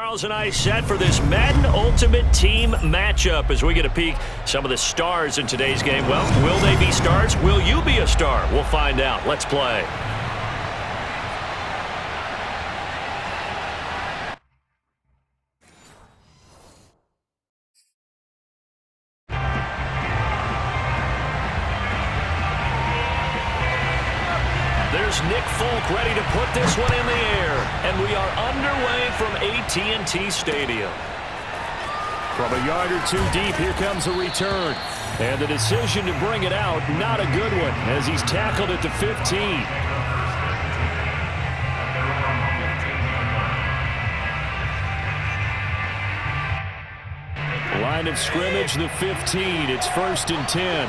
Charles and I set for this Madden Ultimate Team matchup as we get a peek some of the stars in today's game. Well, will they be stars? Will you be a star? We'll find out. Let's play. There's Nick Folk ready to put this one in the air. And we are underway from AT&T Stadium. From a yard or two deep, here comes a return. And the decision to bring it out, not a good one, as he's tackled at the 15. Line of scrimmage, the 15. It's 1st and 10.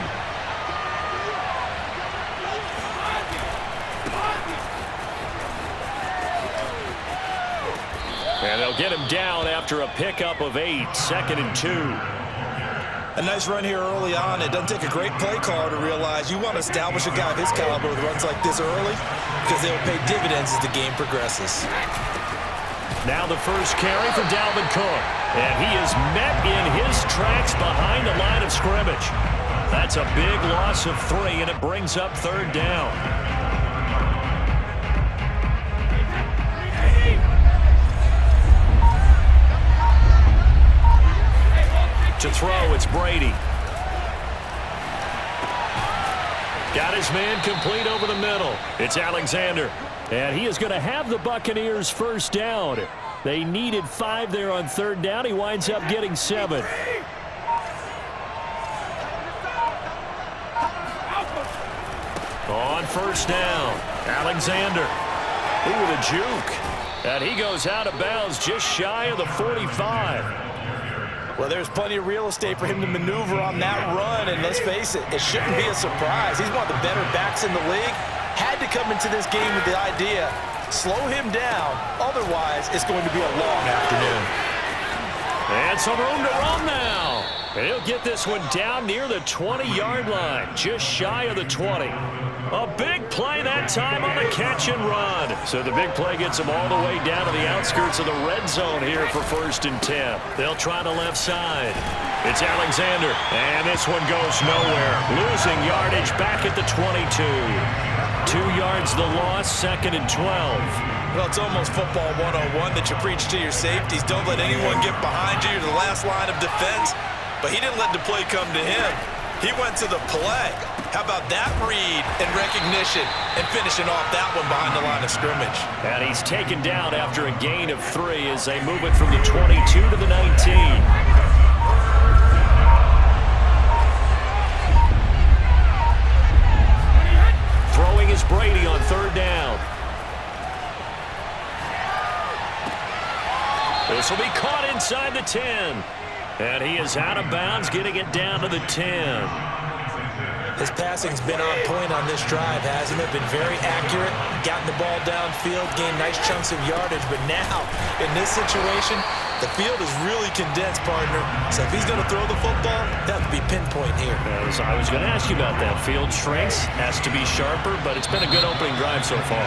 And they'll get him down after a pickup of 8, 2nd and 2. A nice run here early on. It doesn't take a great play caller to realize you want to establish a guy of his caliber with runs like this early because they'll pay dividends as the game progresses. Now the first carry for Dalvin Cook. And he is met in his tracks behind the line of scrimmage. That's a big loss of 3, and it brings up 3rd down. To throw, it's Brady. Got his man complete over the middle. It's Alexander. And he is going to have the Buccaneers first down. They needed 5 there on 3rd down. He winds up getting 7. On 1st down, Alexander. Ooh, the juke. And he goes out of bounds just shy of the 45. Well, there's plenty of real estate for him to maneuver on that run, and let's face it, it shouldn't be a surprise. He's one of the better backs in the league. Had to come into this game with the idea, slow him down, otherwise it's going to be a long afternoon. And some room to run now. And he'll get this one down near the 20-yard line, just shy of the 20. A big play that time on the catch and run. So the big play gets him all the way down to the outskirts of the red zone here for 1st and 10. They'll try the left side. It's Alexander, and this one goes nowhere. Losing yardage back at the 22. 2 yards the loss, 2nd and 12. Well, it's almost football 101 that you preach to your safeties. Don't let anyone get behind you. You're the last line of defense. But he didn't let the play come to him. He went to the play. How about that read and recognition and finishing off that one behind the line of scrimmage? And he's taken down after a gain of 3 as they move it from the 22 to the 19. Throwing is Brady on 3rd down. This will be caught inside the 10. And he is out of bounds, getting it down to the 10. His passing's been on point on this drive, hasn't it? Been very accurate, gotten the ball downfield, gained nice chunks of yardage. But now, in this situation, the field is really condensed, partner. So if he's going to throw the football, that would be pinpoint here. I was going to ask you about that. Field shrinks, has to be sharper, but it's been a good opening drive so far.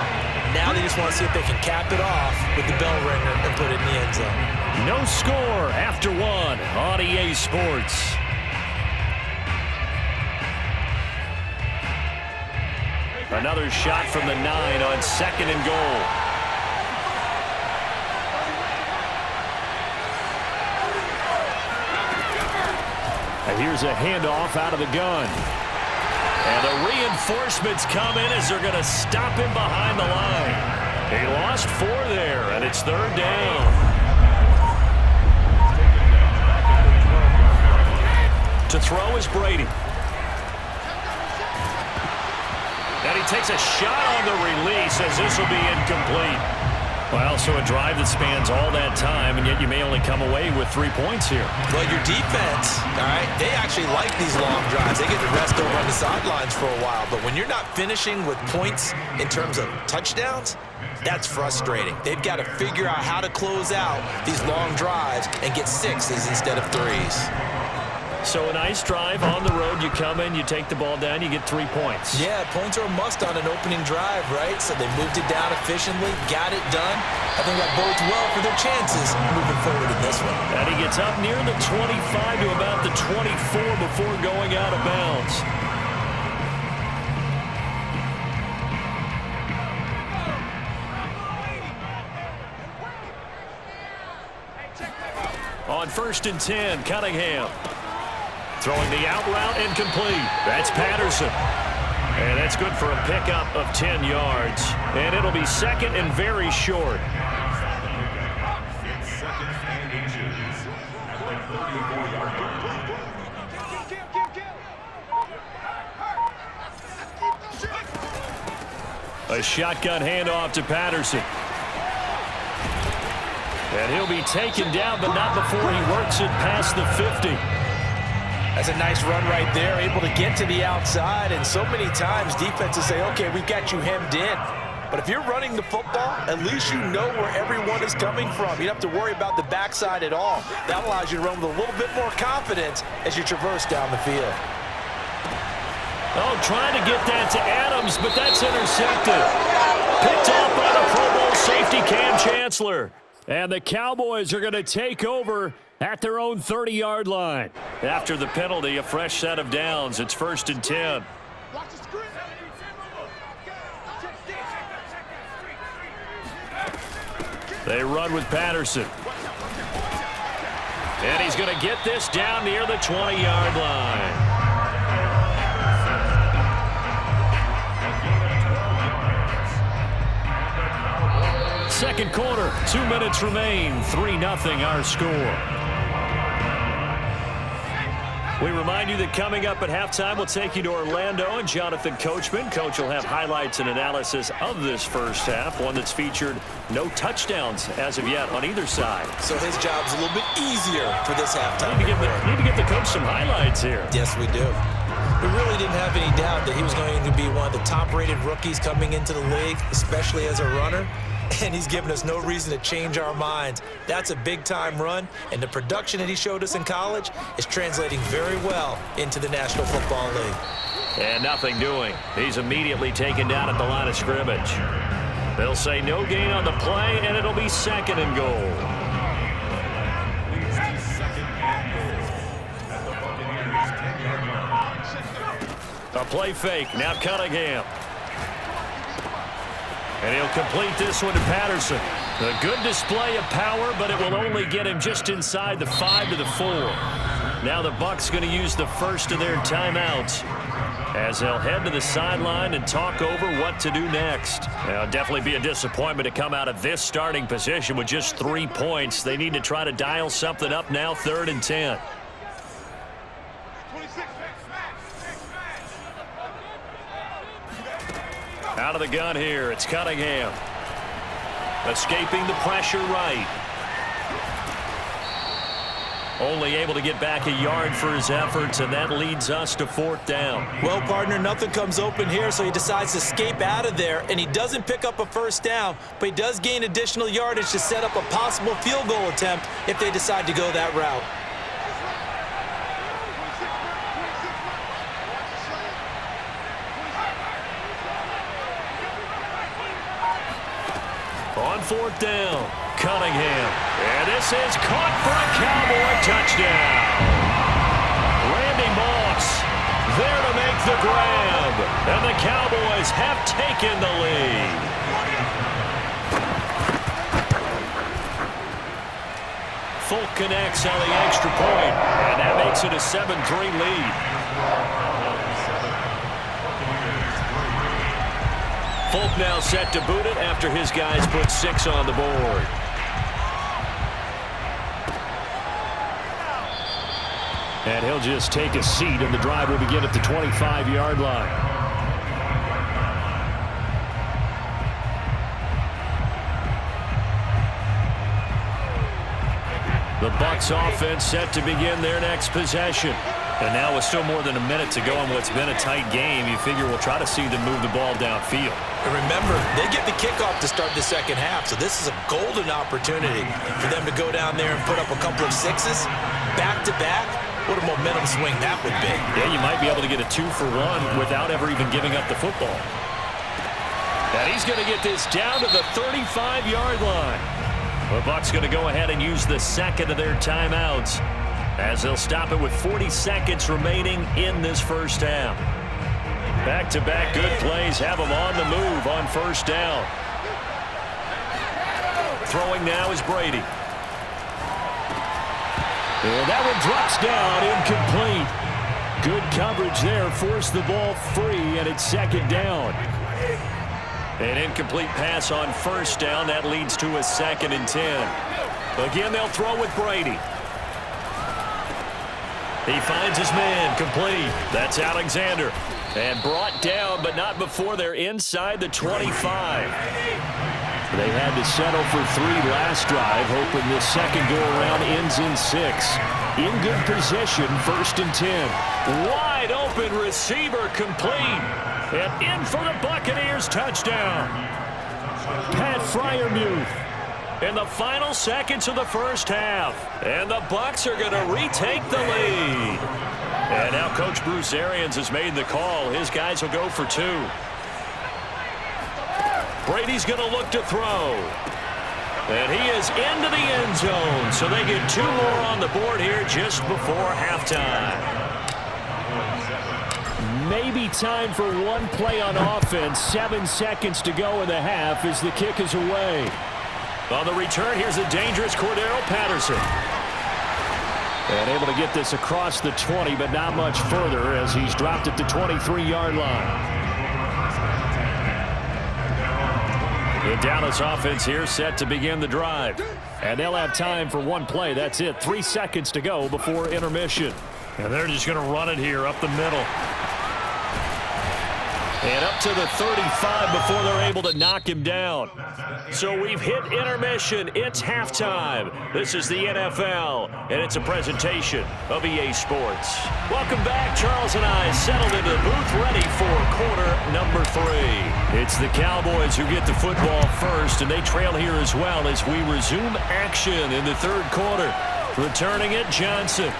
Now they just want to see if they can cap it off with the bell ringer and put it in the end zone. No score after 1 on EA Sports. Another shot from the 9 on 2nd and goal. And here's a handoff out of the gun. And the reinforcements come in as they're going to stop him behind the line. He lost 4 there, and it's 3rd down. To throw is Brady. And he takes a shot on the release as this will be incomplete. Well, so a drive that spans all that time, and yet you may only come away with 3 points here. Well, your defense, all right, they actually like these long drives. They get to rest over on the sidelines for a while. But when you're not finishing with points in terms of touchdowns, that's frustrating. They've got to figure out how to close out these long drives and get 6s instead of 3s. So a nice drive on the road. You come in, you take the ball down, you get 3 points. Yeah, points are a must on an opening drive, right? So they moved it down efficiently, got it done. I think that bodes well for their chances moving forward in this one. And he gets up near the 25 to about the 24 before going out of bounds. On 1st and 10, Cunningham. Throwing the out route incomplete. That's Patterson. And that's good for a pickup of 10 yards. And it'll be 2nd and very short. A shotgun handoff to Patterson. And he'll be taken down, but not before he works it past the 50. That's a nice run right there, able to get to the outside. And so many times defenses say, okay, we've got you hemmed in. But if you're running the football, at least you know where everyone is coming from. You don't have to worry about the backside at all. That allows you to run with a little bit more confidence as you traverse down the field. Oh, trying to get that to Adams, but that's intercepted. Picked off by the Pro Bowl safety Cam Chancellor. And the Cowboys are going to take over at their own 30-yard line. After the penalty, a fresh set of downs. It's 1st and 10. They run with Patterson. And he's going to get this down near the 20-yard line. Second quarter, 2 minutes remain, 3-0 our score. We remind you that coming up at halftime, we'll take you to Orlando and Jonathan Coachman. Coach will have highlights and analysis of this first half, one that's featured no touchdowns as of yet on either side. So his job's a little bit easier for this halftime. Need to give the coach some highlights here. Yes, we do. We really didn't have any doubt that he was going to be one of the top-rated rookies coming into the league, especially as a runner. And he's given us no reason to change our minds. That's a big-time run, and the production that he showed us in college is translating very well into the National Football League. And nothing doing. He's immediately taken down at the line of scrimmage. They'll say no gain on the play, and it'll be 2nd and goal. A play fake. Now Cunningham. And he'll complete this one to Patterson. A good display of power, but it will only get him just inside the 5 to the 4. Now the Bucs going to use the first of their timeouts as they'll head to the sideline and talk over what to do next. Now, it'll definitely be a disappointment to come out of this starting position with just 3 points. They need to try to dial something up now, 3rd and 10. Out of the gun here, it's Cunningham. Escaping the pressure right. Only able to get back a yard for his efforts, and that leads us to 4th down. Well, partner, nothing comes open here, so he decides to escape out of there, and he doesn't pick up a first down, but he does gain additional yardage to set up a possible field goal attempt if they decide to go that route. On 4th down, Cunningham. And this is caught for a Cowboy touchdown. Randy Moss there to make the grab. And the Cowboys have taken the lead. Folk connects on the extra point, and that makes it a 7-3 lead. Folk now set to boot it after his guys put 6 on the board. And he'll just take a seat, and the drive will begin at the 25-yard line. The Bucs offense set to begin their next possession. And now with still more than a minute to go in what's been a tight game, you figure we'll try to see them move the ball downfield. And remember, they get the kickoff to start the second half, so this is a golden opportunity for them to go down there and put up a couple of 6s back-to-back What a momentum swing that would be. Yeah, you might be able to get a 2-for-1 without ever even giving up the football. And he's going to get this down to the 35-yard line. The Bucs going to go ahead and use the second of their timeouts as they'll stop it with 40 seconds remaining in this first half. Back-to-back good plays have them on the move on first down. Throwing now is Brady. And that one drops down, incomplete. Good coverage there, forced the ball free, and it's second down. An incomplete pass on first down. That leads to a 2nd and 10. Again, they'll throw with Brady. He finds his man, complete. That's Alexander. And brought down, but not before they're inside the 25. They had to settle for 3 last drive, hoping this second go-around ends in 6. In good position, 1st and 10. Wide open receiver, complete. And in for the Buccaneers, touchdown. Pat Freiermuth in the final seconds of the first half. And the Bucs are going to retake the lead. And now Coach Bruce Arians has made the call. His guys will go for 2. Brady's going to look to throw. And he is into the end zone. So they get 2 more on the board here just before halftime. Maybe time for one play on offense. 7 seconds to go in the half as the kick is away. On the return, here's a dangerous Cordero Patterson. And able to get this across the 20, but not much further as he's dropped at the 23-yard line. The Dallas offense here set to begin the drive. And they'll have time for one play. That's it. 3 seconds to go before intermission. And they're just going to run it here up the middle. And up to the 35 before they're able to knock him down. So we've hit intermission. It's halftime. This is the NFL, and it's a presentation of EA Sports. Welcome back. Charles and I settled into the booth ready for quarter number 3. It's the Cowboys who get the football first, and they trail here as well as we resume action in the 3rd quarter. Returning it, Johnson.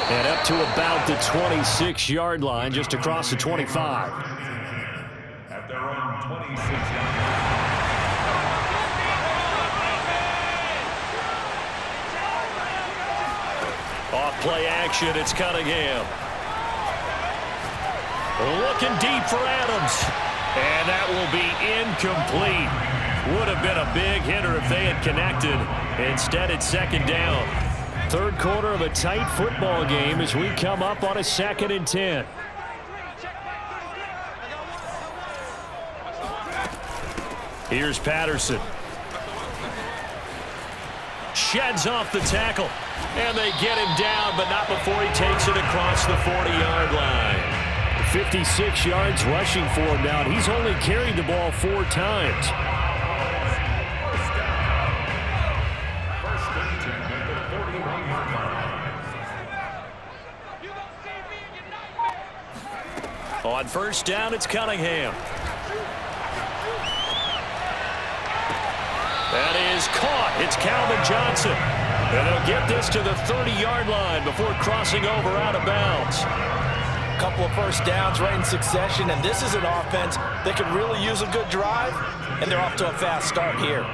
And up to about the 26-yard line, just across the 25. At their own 26-yard line. Off play action, it's Cunningham. Looking deep for Adams. And that will be incomplete. Would have been a big hitter if they had connected. Instead, it's 2nd down. 3rd quarter of a tight football game as we come up on a 2nd and 10. Here's Patterson. Sheds off the tackle. And they get him down, but not before he takes it across the 40-yard line. 56 yards rushing for him now. He's only carried the ball 4 times. On first down, it's Cunningham. That is caught. It's Calvin Johnson. And they'll get this to the 30-yard line before crossing over out of bounds. A couple of first downs right in succession, and this is an offense that could really use a good drive, and they're off to a fast start here.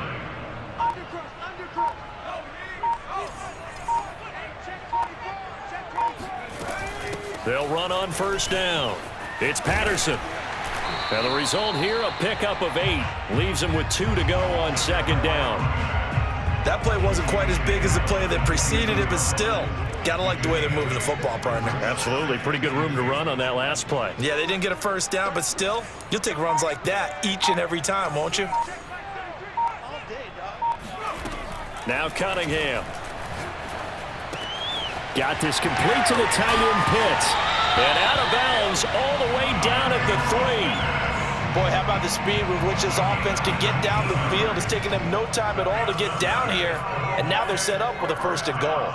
They'll run on first down. It's Patterson. And the result here, a pickup of 8. Leaves him with 2 to go on 2nd down. That play wasn't quite as big as the play that preceded it, but still, gotta like the way they're moving the football, partner. Absolutely. Pretty good room to run on that last play. Yeah, they didn't get a first down, but still, you'll take runs like that each and every time, won't you? Now Cunningham. Got this complete to the tight end Pitts. And out of bounds all the way down at the 3. Boy, how about the speed with which this offense can get down the field? It's taken them no time at all to get down here, and now they're set up with a 1st and goal.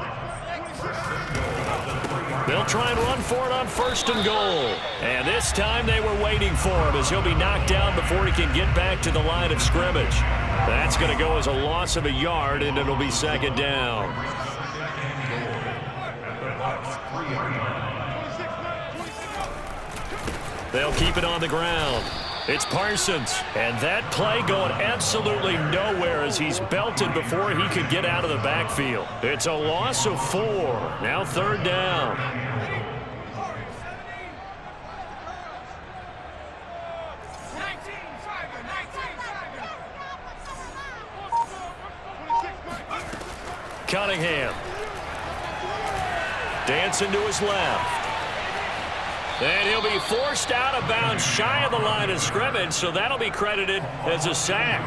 They'll try and run for it on 1st and goal. And this time they were waiting for him as he'll be knocked down before he can get back to the line of scrimmage. That's going to go as a loss of a yard, and it'll be 2nd down. loss, 3-yard line. They'll keep it on the ground. It's Parsons. And that play going absolutely nowhere as he's belted before he could get out of the backfield. It's a loss of 4. Now 3rd down. Cunningham. Dancing to his left. And he'll be forced out of bounds shy of the line of scrimmage, so that'll be credited as a sack.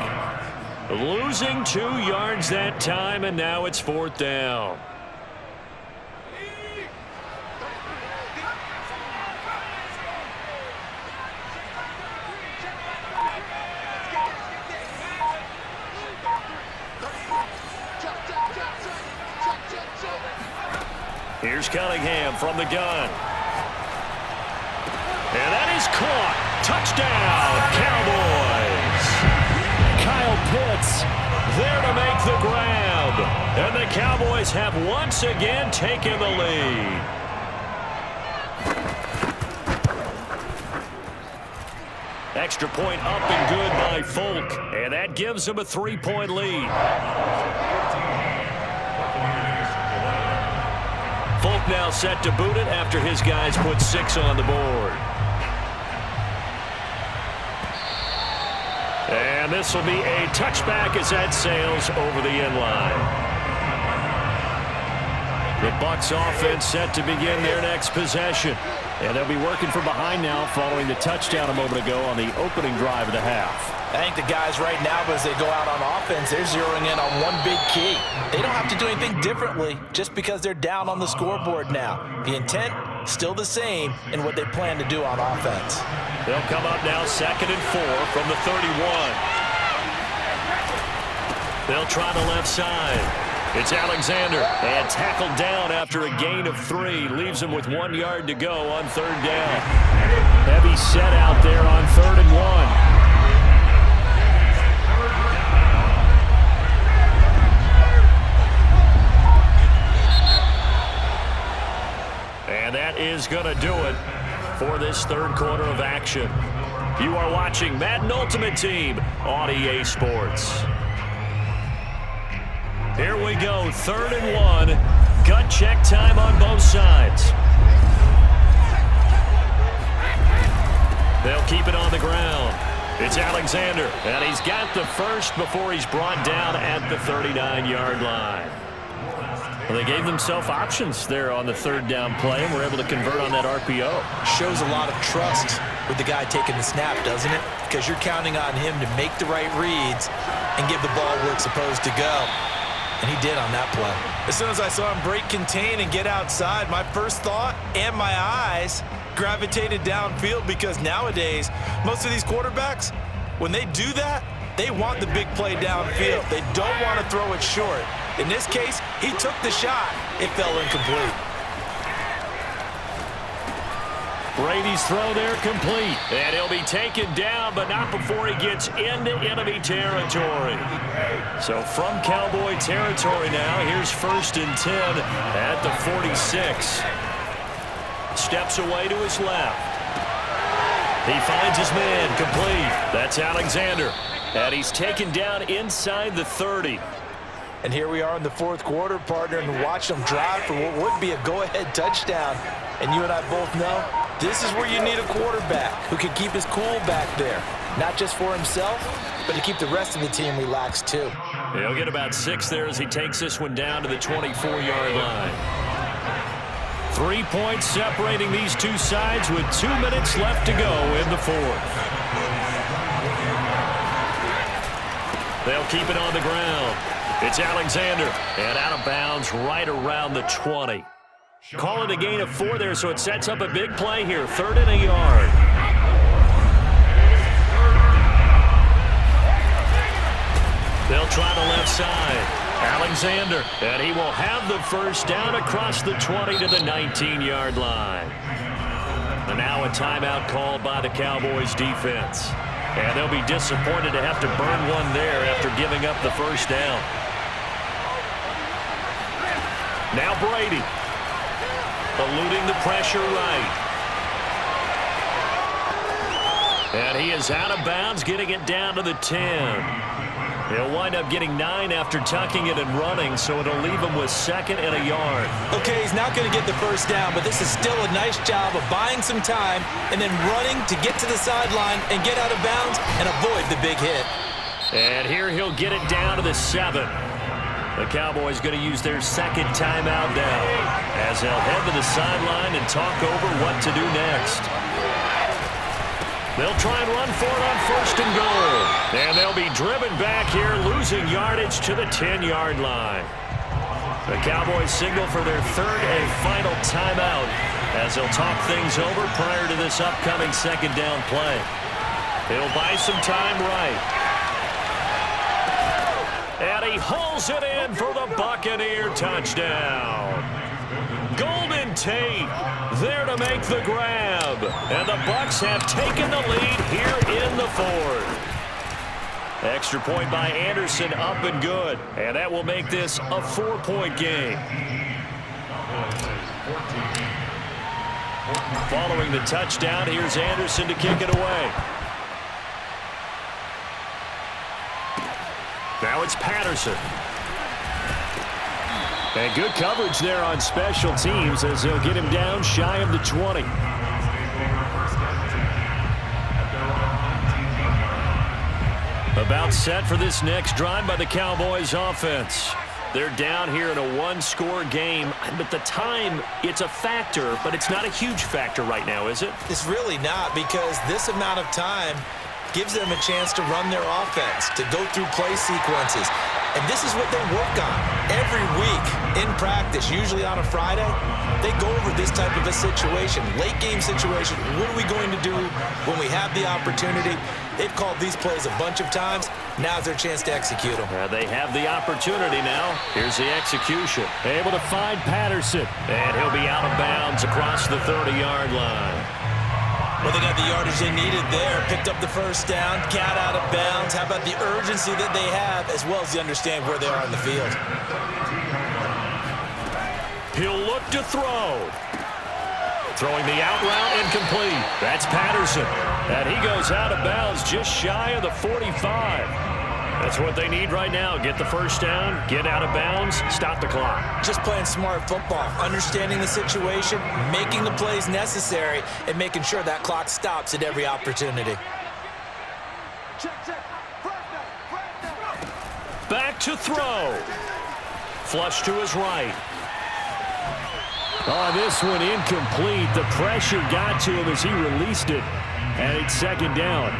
Losing 2 yards that time, and now it's 4th down. Here's Cunningham from the gun. And that is caught. Touchdown, Cowboys. Kyle Pitts there to make the grab. And the Cowboys have once again taken the lead. Extra point up and good by Folk. And that gives them a 3-point lead. Folk now set to boot it after his guys put 6 on the board. And this will be a touchback as that sails over the end line. The Bucs offense set to begin their next possession. And they'll be working from behind now following the touchdown a moment ago on the opening drive of the half. I think the guys right now, as they go out on offense, they're zeroing in on one big key. They don't have to do anything differently just because they're down on the scoreboard now. The intent, still the same in what they plan to do on offense. They'll come up now 2nd and 4 from the 31. They'll try the left side. It's Alexander, and tackled down after a gain of 3. Leaves him with 1 yard to go on 3rd down. Heavy set out there on 3rd and 1. And that is going to do it for this 3rd quarter of action. You are watching Madden Ultimate Team on EA Sports. Here we go, 3rd and 1. Gut check time on both sides. They'll keep it on the ground. It's Alexander, and he's got the first before he's brought down at the 39-yard line. Well, they gave themselves options there on the 3rd down play, and were able to convert on that RPO. Shows a lot of trust with the guy taking the snap, doesn't it? Because you're counting on him to make the right reads and give the ball where it's supposed to go. And he did on that play. As soon as I saw him break contain and get outside, my first thought and my eyes gravitated downfield, because nowadays, most of these quarterbacks, when they do that, they want the big play downfield. They don't want to throw it short. In this case, he took the shot. It fell incomplete. Brady's throw there complete. And he'll be taken down, but not before he gets into enemy territory. So from Cowboy territory now, here's 1st and 10 at the 46. Steps away to his left. He finds his man complete. That's Alexander. And he's taken down inside the 30. And here we are in the 4th quarter, partner, and watch them drive for what would be a go-ahead touchdown. And you and I both know this is where you need a quarterback who can keep his cool back there. Not just for himself, but to keep the rest of the team relaxed too. He'll get about 6 there as he takes this one down to the 24-yard line. 3 points separating these two sides with 2 minutes left to go in the 4th. They'll keep it on the ground. It's Alexander, and out of bounds right around the 20. Call it a gain of 4 there, so it sets up a big play here. 3rd and a yard. They'll try the left side. Alexander, and he will have the first down across the 20 to the 19-yard line. And now a timeout called by the Cowboys defense. And they'll be disappointed to have to burn one there after giving up the first down. Now Brady. eluding the pressure right. And he is out of bounds, getting it down to the 10. He'll wind up getting 9 after tucking it and running, so it'll leave him with 2nd and a yard. Okay, he's not going to get the first down, but this is still a nice job of buying some time and then running to get to the sideline and get out of bounds and avoid the big hit. And here he'll get it down to the 7. The Cowboys going to use their 2nd timeout now as they'll head to the sideline and talk over what to do next. They'll try and run for it on 1st and goal. And they'll be driven back here, losing yardage to the 10-yard line. The Cowboys signal for their 3rd and final timeout as they'll talk things over prior to this upcoming 2nd down play. He'll buy some time right. And he hauls it in for the Buccaneer touchdown. Golden Tate there to make the grab. And the Bucs have taken the lead here in the 4th. Extra point by Anderson, up and good. And that will make this a 4-point game. Following the touchdown, here's Anderson to kick it away. Now it's Patterson. And good coverage there on special teams as they'll get him down shy of the 20. About set for this next drive by the Cowboys offense. They're down here in a 1-score game. But the time, it's a factor, but it's not a huge factor right now, is it? It's really not, because this amount of time gives them a chance to run their offense, to go through play sequences. And this is what they work on every week in practice, usually on a Friday. They go over this type of a situation, late game situation. What are we going to do when we have the opportunity? They've called these plays a bunch of times. Now's their chance to execute them. They have the opportunity now. Here's the execution. Able to find Patterson. And he'll be out of bounds across the 30-yard line. Well, they got the yardage they needed there. Picked up the first down, got out of bounds. How about the urgency that they have, as well as they understand where they are on the field? He'll look to throw. Throwing the out route incomplete. That's Patterson. And he goes out of bounds just shy of the 45. That's what they need right now. Get the first down, get out of bounds, stop the clock. Just playing smart football, understanding the situation, making the plays necessary, and making sure that clock stops at every opportunity. Back to throw. Flush to his right. Oh, this one incomplete. The pressure got to him as he released it. And it's 2nd down.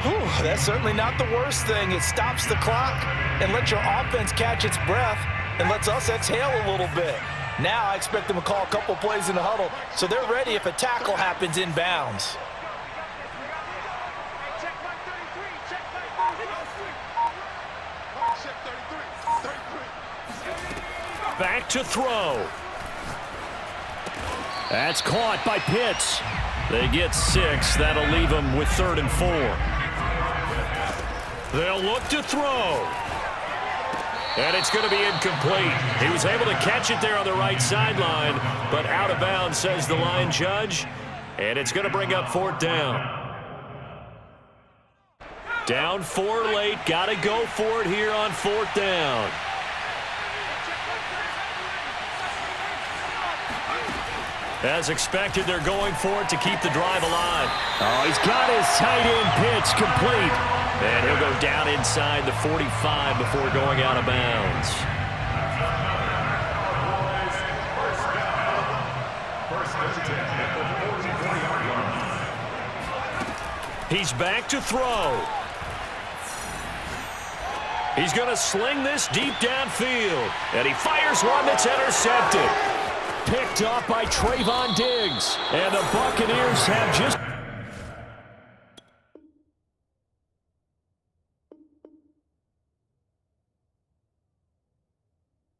Whew, that's certainly not the worst thing. It stops the clock and lets your offense catch its breath and lets us exhale a little bit. Now I expect them to call a couple plays in the huddle so they're ready if a tackle happens in bounds. Back to throw. That's caught by Pitts. They get 6. That'll leave them with 3rd and 4. They'll look to throw. And it's going to be incomplete. He was able to catch it there on the right sideline, but out of bounds, says the line judge. And it's going to bring up 4th down. Down 4 late. Got to go for it here on 4th down. As expected, they're going for it to keep the drive alive. Oh, he's got his tight end pitch complete. And he'll go down inside the 45 before going out of bounds. He's back to throw. He's going to sling this deep downfield. And he fires one that's intercepted. Picked off by Trayvon Diggs. And the Buccaneers have just...